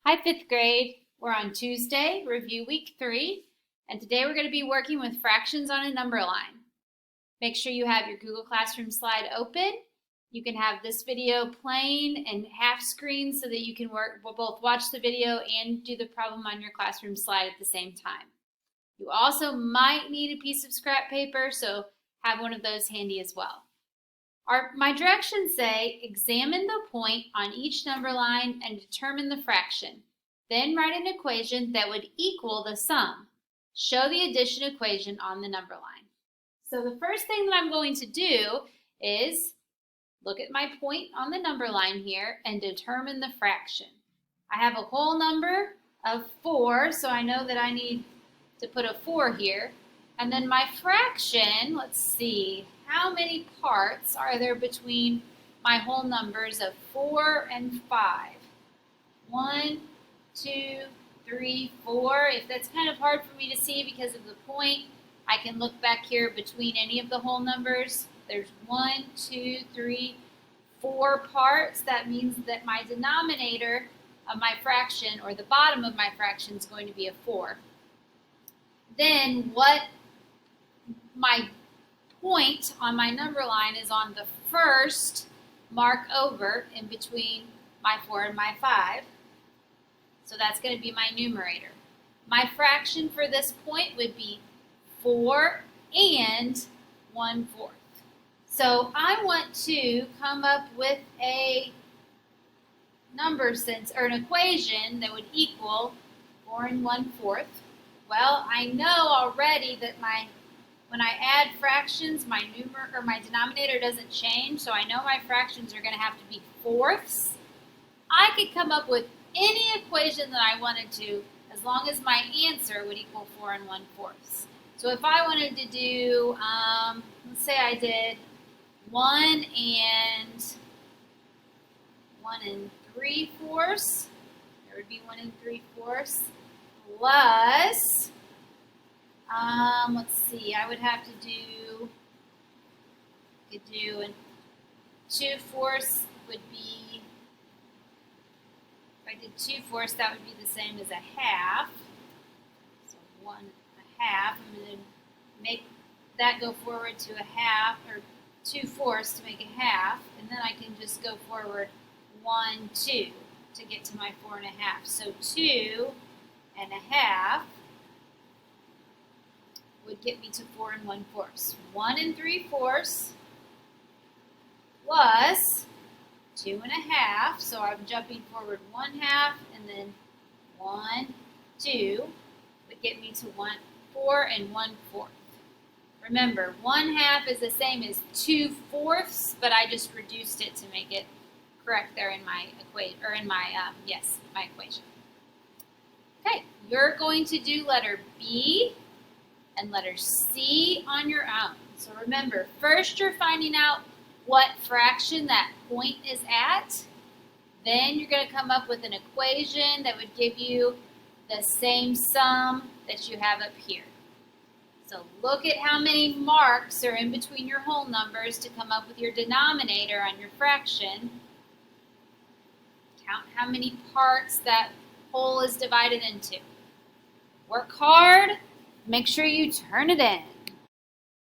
Hi, fifth grade. We're on Tuesday, review week 3, and today we're going to be working with fractions on a number line. Make sure you have your Google Classroom slide open. You can have this video playing and half screen so that you can both watch the video and do the problem on your classroom slide at the same time. You also might need a piece of scrap paper, so have one of those handy as well. My directions say, examine the point on each number line and determine the fraction. Then write an equation that would equal the sum. Show the addition equation on the number line. So the first thing that I'm going to do is look at my point on the number line here and determine the fraction. I have a whole number of 4, so I know that I need to put a 4 here. And then my fraction, let's see, how many parts are there between my whole numbers of 4 and 5? 1, 2, 3, 4. If that's kind of hard for me to see because of the point, I can look back here between any of the whole numbers. There's 1, 2, 3, 4 parts. That means that my denominator of my fraction, or the bottom of my fraction, is going to be a 4. Then what my point on my number line is on the first mark over in between my 4 and my 5. So that's going to be my numerator. My fraction for this point would be 4 and 1/4. So I want to come up with a an equation that would equal 4 and 1/4. Well, I know already that when I add fractions, my denominator doesn't change, so I know my fractions are going to have to be fourths. I could come up with any equation that I wanted to, as long as my answer would equal 4 and 1/4. So if I wanted to do, let's say I did 1 and 3/4, there would be 1 and 3/4 plus, let's see, I would have to do, could do, and 2/4 would be, if I did 2/4, that would be the same as a half. So 1/2, I'm going to make that go forward to a half, or 2/4 to make a half, and then I can just go forward 1, 2 to get to my 4.5. So 2.5 would get me to 4 and 1/4. 1 and 3/4 plus 2.5. So I'm jumping forward 1/2 and then 1, 2 would get me to 4 and 1/4. Remember, 1/2 is the same as 2/4, but I just reduced it to make it correct there in my equation, or in my my equation. Okay, you're going to do letter B and letter C on your own. So remember, first you're finding out what fraction that point is at. Then you're going to come up with an equation that would give you the same sum that you have up here. So look at how many marks are in between your whole numbers to come up with your denominator on your fraction. Count how many parts that whole is divided into. Work hard. Make sure you turn it in.